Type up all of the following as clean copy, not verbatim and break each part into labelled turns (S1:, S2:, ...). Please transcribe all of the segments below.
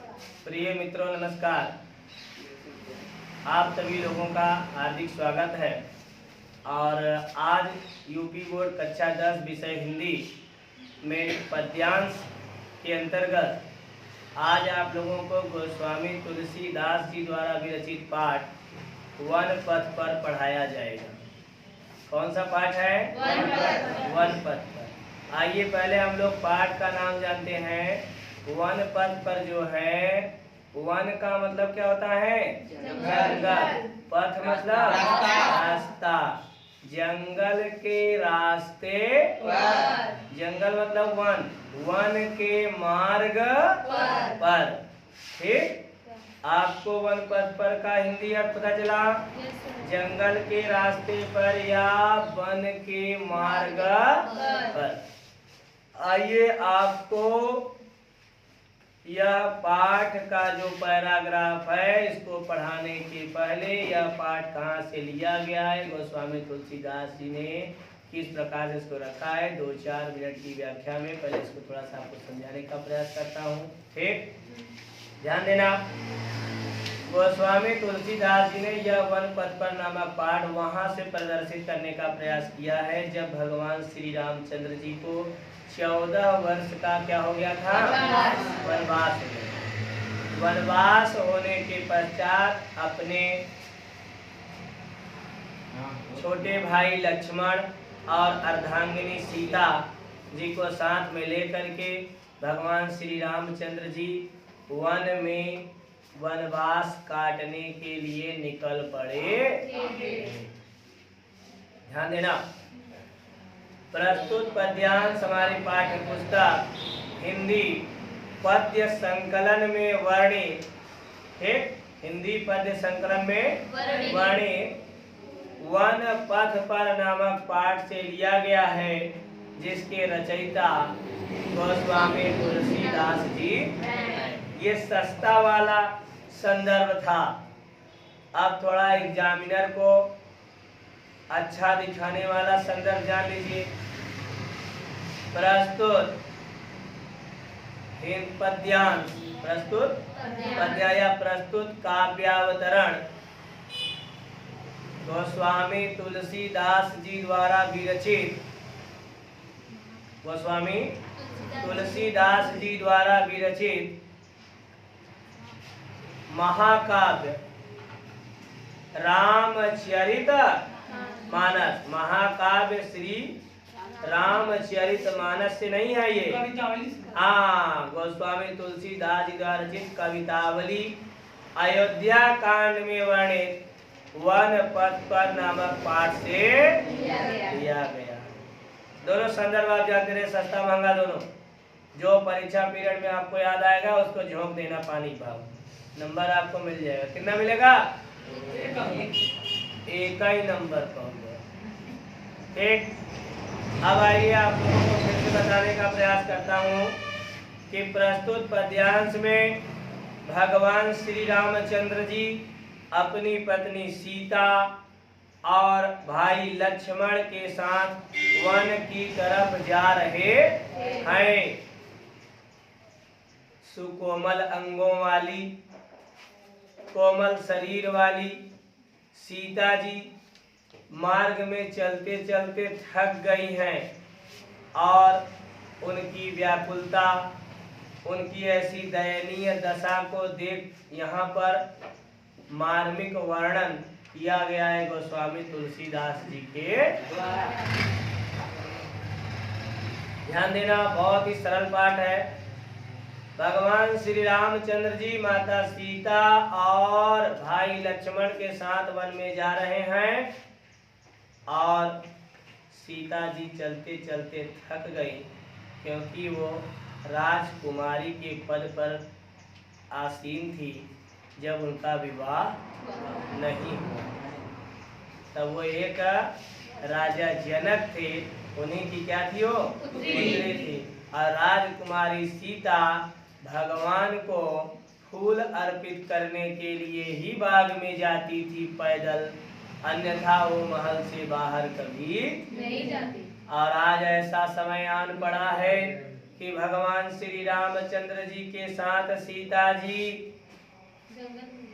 S1: प्रिय मित्रों नमस्कार। आप सभी लोगों का हार्दिक स्वागत है। और आज यूपी बोर्ड कक्षा 10 विषय हिंदी में पद्यांश के अंतर्गत आज आप लोगों को गोस्वामी तुलसीदास जी द्वारा विरचित पाठ वन पथ पर पढ़ाया जाएगा। कौन सा पाठ है? वन पथ पर। आइए पहले हम लोग पाठ का नाम जानते हैं। वन पथ पर जो है, वन का मतलब क्या होता है? जंगल। पथ मतलब रास्ता। जंगल के रास्ते, जंगल मतलब वन, वन के मार्ग पर। ठीक, आपको वन पथ पर का हिंदी अर्थ पता चला? जंगल के रास्ते पर या वन के मार्ग पर। आइए आपको यह पाठ का जो पैराग्राफ है इसको पढ़ाने के पहले यह पाठ कहाँ से लिया गया है, गोस्वामी तुलसीदास जी ने किस प्रकार से इसको रखा है, 2-4 मिनट की व्याख्या में पहले इसको थोड़ा सा आपको समझाने का प्रयास करता हूँ। ठीक, ध्यान देना। गोस्वामी तुलसीदास जी ने यह वन पथ पर नामक पाठ वहां से प्रदर्शित करने का प्रयास किया है जब भगवान श्री रामचंद्र जी को 14 वर्ष का क्या हो गया था? वनवास। वनवास होने के पश्चात अपने छोटे भाई लक्ष्मण और अर्धांगिनी सीता जी को साथ में लेकर के भगवान श्री रामचंद्र जी वन में वनवास काटने के लिए निकल पड़े। ध्यान देना। प्रस्तुत पद्यांश हमारी पाठ्य पुस्तक हिंदी पद्य संकलन में वर्णित, ठीक, हिंदी पद्य संकलन में वर्णित वन पथ पर नामक पाठ से लिया गया है, जिसके रचयिता गोस्वामी तुलसीदास जी। ये सस्ता वाला संदर्भ था। अब थोड़ा एग्जामिनर को अच्छा दिखाने वाला संदर्भ जान लीजिए। प्रस्तुत पद्यांश, प्रस्तुत पद्य या प्रस्तुत काव्यावतरण गोस्वामी तुलसीदास जी द्वारा विरचित, गोस्वामी तुलसीदास जी द्वारा विरचित महाकाव्य रामचरित मानस। महाकाव्य श्री रामचरित मानस से नहीं है ये, हाँ, गोस्वामी तुलसीदास जी द्वारा रचित कवितावली अयोध्या कांड में वर्णित वन पथ पर नामक पाठ से लिया गया। दोनों संदर्भ आप जानते रहे, सस्ता महंगा दोनों। जो परीक्षा पीरियड में आपको याद आएगा उसको झोंक देना पानी भाव, नंबर आपको मिल जाएगा। कितना मिलेगा? एक ही नंबर पाऊंगा। ठीक, अब आइए आप लोगों को फिर से बताने का प्रयास करता हूँ कि प्रस्तुत पद्यांश में भगवान श्री रामचंद्र जी अपनी पत्नी सीता और भाई लक्ष्मण के साथ वन की तरफ जा रहे हैं। सुकोमल अंगों वाली, कोमल शरीर वाली सीता जी मार्ग में चलते चलते थक गई हैं और उनकी व्याकुलता, उनकी ऐसी दयनीय दशा को देख यहाँ पर मार्मिक वर्णन किया गया है गोस्वामी तुलसीदास जी के द्वारा। ध्यान देना, बहुत ही सरल पाठ है। भगवान श्री रामचंद्र जी माता सीता और भाई लक्ष्मण के साथ वन में जा रहे हैं और सीता जी चलते चलते थक गई, क्योंकि वो राजकुमारी के पद पर आसीन थी जब उनका विवाह नहीं हुआ। तब वो एक राजा जनक थे, उन्हीं की क्या थी? वो पुत्री थी। और राजकुमारी सीता भगवान को फूल अर्पित करने के लिए ही बाग में जाती थी पैदल, अन्यथा वो महल से बाहर कभी नहीं जाती। और आज ऐसा समय आन पड़ा है कि भगवान श्री रामचंद्र जी के साथ सीता जी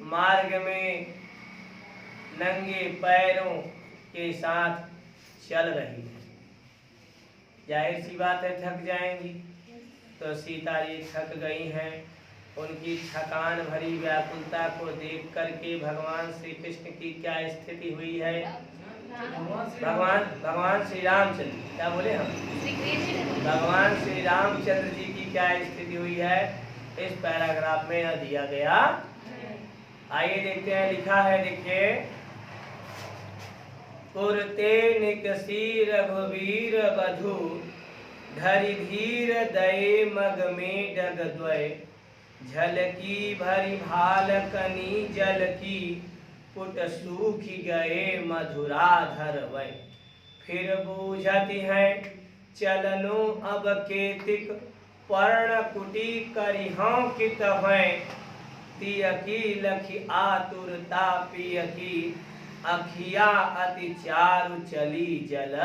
S1: मार्ग में नंगे पैरों के साथ चल रही है। जाहिर सी बात है थक जाएंगी, तो सीता जी थक गई हैं। उनकी थकान भरी व्याकुलता को देख करके भगवान श्री कृष्ण की क्या स्थिति हुई है। भगवान श्री रामचंद्र, क्या बोले हम, भगवान श्री रामचंद्र जी की क्या स्थिति हुई है इस पैराग्राफ में दिया गया। आइए देखते हैं, लिखा है, देखिए, पुरते निकसी रघुवीर बधु धरि धीर दये मग में डग द्वय झलकी भरी भाल कनी जल की पुट सूखी गए मधुराधर वै। फिर बूझती है चलनो अब केतिक पर्ण कुटी करिहों कित हैं तिय की लखी आतुरता पिय की अखिया अति चारु चली जल।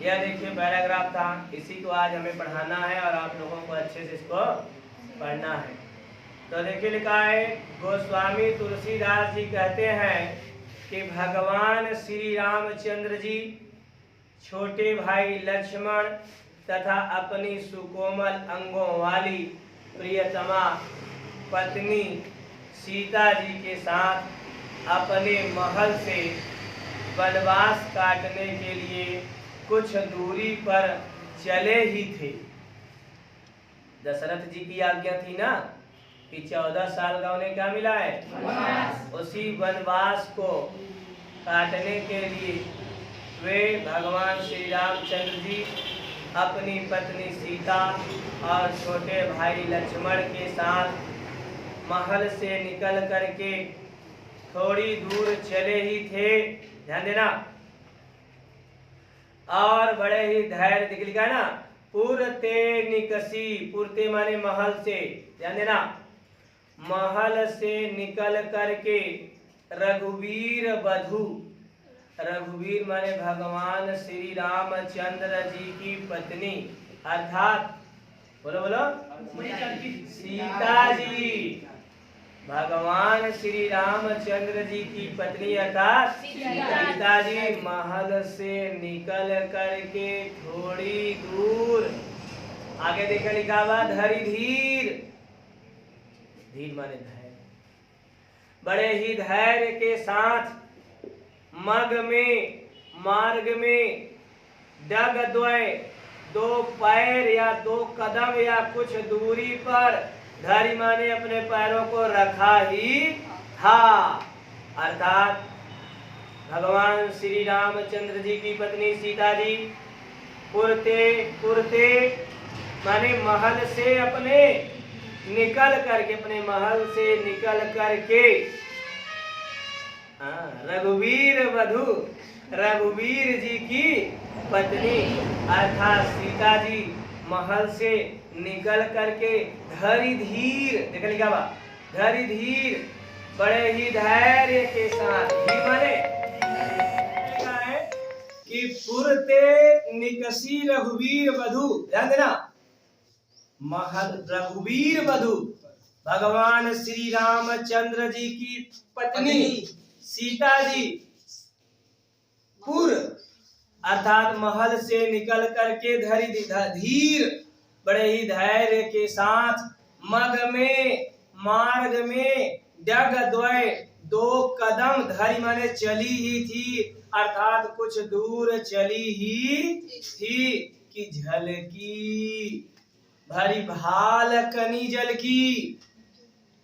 S1: यह देखिए पैराग्राफ था, इसी को आज हमें पढ़ाना है और आप लोगों को अच्छे से इसको पढ़ना है। तो देखिए लिखा है, गोस्वामी तुलसीदास जी कहते हैं कि भगवान श्री रामचंद्र जी छोटे भाई लक्ष्मण तथा अपनी सुकोमल अंगों वाली प्रियतमा पत्नी सीता जी के साथ अपने महल से वनवास काटने के लिए कुछ दूरी पर चले ही थे। दशरथ जी की आज्ञा थी ना कि 14 साल का उन्हें क्या मिला है, उसी वनवास को काटने के लिए वे भगवान श्री रामचंद्र जी अपनी पत्नी सीता और छोटे भाई लक्ष्मण के साथ महल से निकल करके थोड़ी दूर चले ही थे। ध्यान देना, और बड़े ही धैर्य दिख लिखा है ना, पुरते निकसी, पुरते माने महल से, ध्यान देना, महल से निकल करके रघुवीर बधु, रघुवीर माने भगवान श्री रामचंद्र जी की पत्नी अर्थात बोलो सीता जी, भगवान श्री रामचंद्र जी की पत्नी अर्थात सीता जी महल से निकल करके थोड़ी दूर आगे देखा लिखा हुआ धरि धीर, धीर माने धैर्य, बड़े ही धैर्य के साथ मग में मार्ग में डग द्वय, 2 पैर या 2 कदम या कुछ दूरी पर, धरि माने अपने पैरों को रखा ही था, अर्थात भगवान श्री रामचंद्र जी की पत्नी सीता जी पुरते माने महल से अपने निकल करके, अपने महल से निकल करके रघुवीर वधु, रघुवीर जी की पत्नी अर्थात सीता जी महल से निकल करके धरि धीर, देखा लिखा बा, धरि धीर बड़े ही धैर्य के साथ, धीर माने है कि पुरते निकसी रघुवीर वधु, ध्यान देना, महल रघुवीर वधु भगवान श्री रामचंद्र जी की पत्नी सीता जी पुर अर्थात महल से निकल करके धरि धीर बड़े ही धैर्य के साथ मग में मार्ग में डग द्वय, 2 कदम, धरि माने चली ही थी अर्थात कुछ दूर चली ही थी कि झलकी भरी भाल कनी जल की,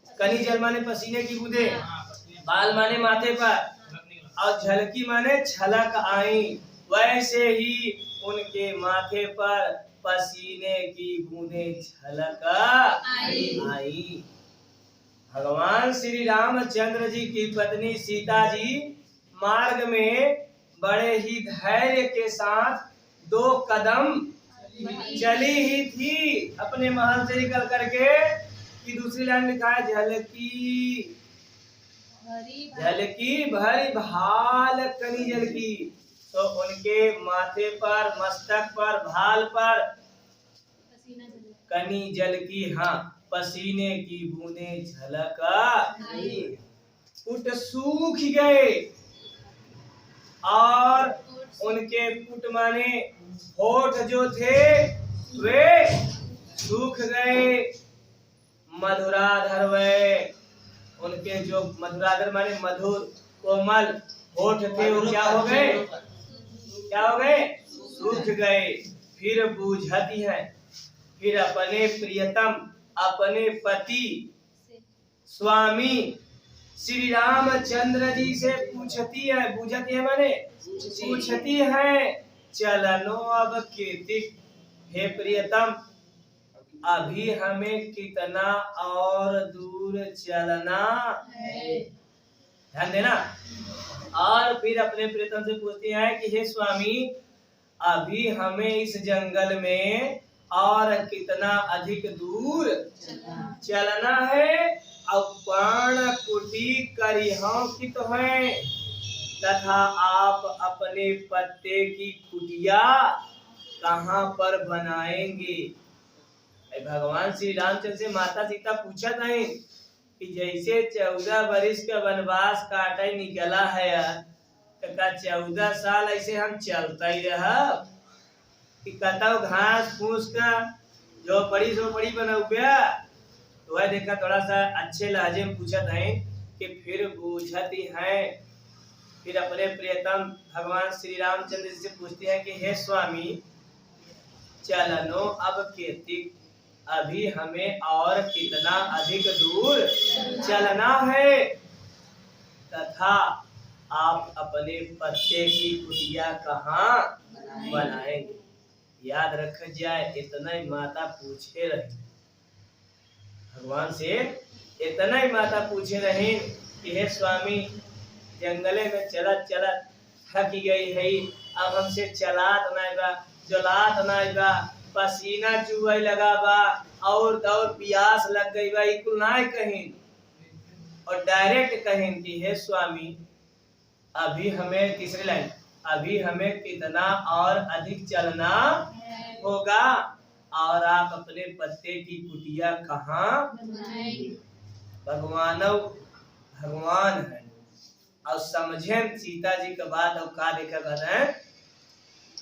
S1: कनी जल माने पसीने की बूंदे, बाल माने माथे पर और झलकी माने छलक आई, वैसे ही उनके माथे पर पसीने की बूंदें छलक आई। भगवान श्री रामचंद्र जी की पत्नी सीता जी मार्ग में बड़े ही धैर्य के साथ 2 कदम चली ही थी अपने महल से निकल करके, कि दूसरी लाइन लिखा है झलकी झलकी भरी भाल कनी जल की। तो उनके माथे पर, मस्तक पर, भाल पर कनी जल की, हाँ, पसीने की बूंदें झलक पुट सूख गए। और उनके पुट माने होठ जो थे वे सूख गए। मधुराधर वे, उनके जो मधुराधर माने मधुर कोमल होठ थे वो क्या हो गए? क्या हो गए? सूख गए। फिर बूझती है, फिर अपने प्रियतम, अपने पति स्वामी श्री रामचंद्र जी से पूछती है। पूछती है माने पूछती है, चलनो अब कीर्तिक, हे प्रियतम अभी हमें कितना और दूर चलना है? ध्यान देना। और फिर अपने प्रियतम से पूछती है कि हे स्वामी अभी हमें इस जंगल में और कितना अधिक दूर चलना है? अब पर्ण कुटी करिहों की तो है, तथा आप अपने पत्ते की कुटिया कहाँ पर बनाएंगे? भगवान श्री रामचंद्र से माता सीता पूछत है कि जैसे 14 वर्ष का वनवास काटे निकला है यार, तो का 14 साल ऐसे हम चलता ही रहा कि कतौ घास फूस का झोपड़ी बनौबे? तो वह देखा थोड़ा सा अच्छे लहजे में पूछत है कि फिर बूझती है। फिर अपने प्रियतम भगवान श्री रामचंद्र जी से पूछती है कि हे स्वामी चलनो अब कीर्तिक, अभी हमें और कितना अधिक दूर चलना है? तथा आप अपने पत्ते की कुटिया कहाँ बनाएंगे? याद रख जाए, इतना ही माता पूछे रहे भगवान से, इतना ही माता पूछे रहे कि हे स्वामी जंगले में चलत चलत थक गई है, अब हमसे चलात नहीं बा, जलात नहीं बा, पसीना चुहे लगा बा, और प्यास लग गई बा, इकुल नहीं कहीं। और डायरेक्ट कहें कि हे स्वामी अभी हमें, तीसरी लाइन, अभी हमें कितना और अधिक चलना होगा और आप अपने पत्ते की कुटिया कहाँ बनाएंगे? भगवान है और समझे सीता जी का बात। और का देखा कर रहे हैं,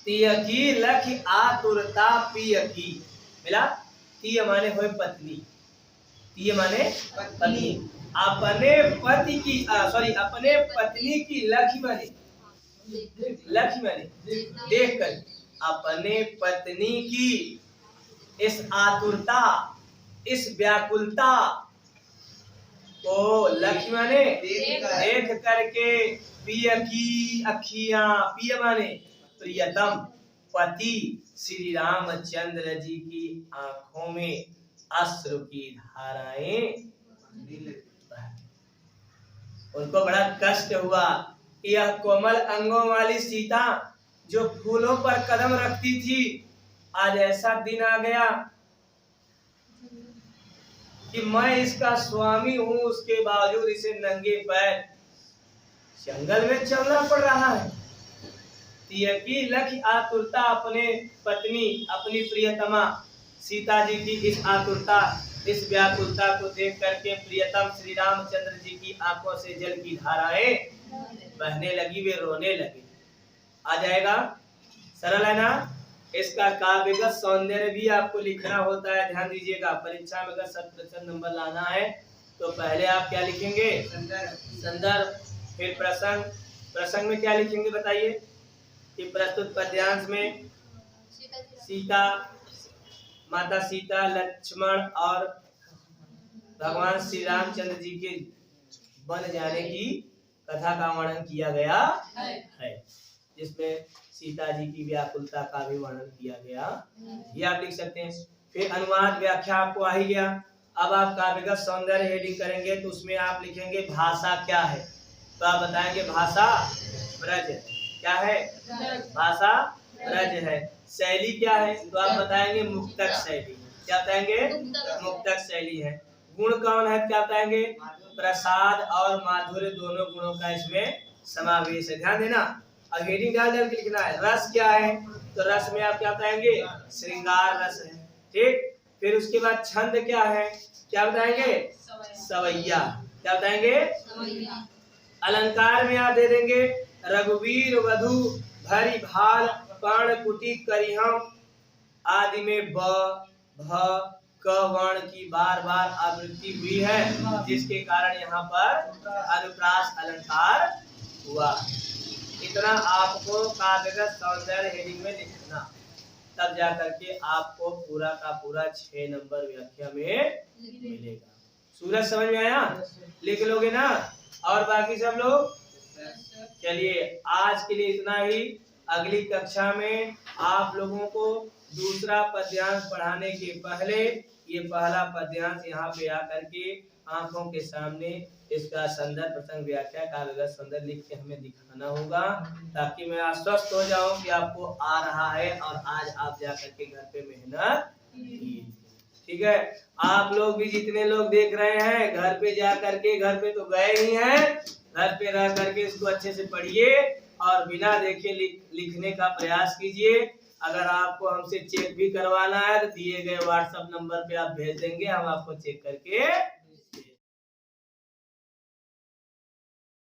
S1: तिय की लखी आतुरता पिय की मिला। तिय माने होए पत्नी, तिय माने पत्नी, अपने पति की अपने पत्नी की लखी माने देख कर, अपने पत्नी की इस आतुरता, इस व्याकुलता को लक्ष्य माने देख करके पिय की अखियां, पिय माने प्रियतम पति श्री रामचंद्र जी की आंखों में अश्रु की धाराएं, उनको बड़ा कष्ट हुआ। यह कोमल अंगों वाली सीता जो फूलों पर कदम रखती थी, आज ऐसा दिन आ गया कि मैं इसका स्वामी हूँ, उसके बावजूद इसे नंगे पैर जंगल में चलना पड़ रहा है। की लखी आतुरता, अपने पत्नी, अपनी प्रियतमा सीता जी की इस आतुरता, इस व्याकुलता को देख करके प्रियतम श्री रामचंद्र जी की आंखों से जल की धाराएं बहने लगी, वे रोने लगे। आ जाएगा, सरल है ना? इसका काव्यगत सौंदर्य भी आपको लिखना होता है, ध्यान दीजिएगा। परीक्षा में अगर 100% नंबर लाना है तो पहले आप क्या लिखेंगे? संदर्भ, फिर प्रसंग। प्रसंग में क्या लिखेंगे बताइए? कि प्रस्तुत पद्यांश में सीता, माता सीता, लक्ष्मण और भगवान श्री रामचंद्र जी के बन जाने की कथा का वर्णन किया गया है, जिसमें सीता जी की व्याकुलता का भी वर्णन किया गया, ये आप लिख सकते हैं। फिर अनुवाद व्याख्या आपको आ ही गया। अब आप काव्यगत सौंदर्य हेडिंग करेंगे तो उसमें आप लिखेंगे भाषा क्या है, तो आप बताएंगे भाषा ब्रज है। क्या है? भाषा ब्रज है। शैली क्या है, तो आप बताएंगे मुक्तक शैली। क्या बताएंगे? मुक्तक शैली है। गुण कौन है, क्या बताएंगे? प्रसाद और माधुर्य दोनों गुणों का इसमें समावेश है, ध्यान देना। अब हेडिंग डाल के लिखना है। रस क्या है, तो रस में आप क्या बताएंगे? श्रृंगार रस है, ठीक। फिर उसके बाद छंद क्या है, क्या बताएंगे? सवैया, क्या बताएंगे? अलंकार में आप दे देंगे रघुवीर वधु भरी भाल पर्ण कुटी करिहम आदि में ब भ क वर्ण की बार बार आवृत्ति हुई है, जिसके कारण यहाँ पर अनुप्रास अलंकार हुआ। इतना आपको काव्यगत सौंदर्य हेडिंग में लिखना, तब जा करके आपको पूरा का पूरा 6 नंबर व्याख्या में मिलेगा। सूरज समझ में आया? लिख लोगे ना? और बाकी सब लोग? चलिए आज के लिए इतना ही। अगली कक्षा में आप लोगों को दूसरा पद्यांश पढ़ाने के पहले ये पहला पद्यांश यहाँ पे आकर के आंखों के सामने इसका संदर्भ प्रसंग व्याख्या काव्यगत सौंदर्य लिख के हमें दिखाना होगा, ताकि मैं आश्वस्त हो जाऊं कि आपको आ रहा है और आज आप जा करके घर पे मेहनत कीजिए। ठीक है, आप लोग भी जितने लोग देख रहे हैं घर पे जा करके, घर पे तो गए ही हैं, घर पे रह करके इसको अच्छे से पढ़िए और बिना देखे लिखने का प्रयास कीजिए। अगर आपको हमसे चेक भी करवाना है तो दिए गए व्हाट्सएप नंबर पे आप भेज देंगे, हम आपको चेक करके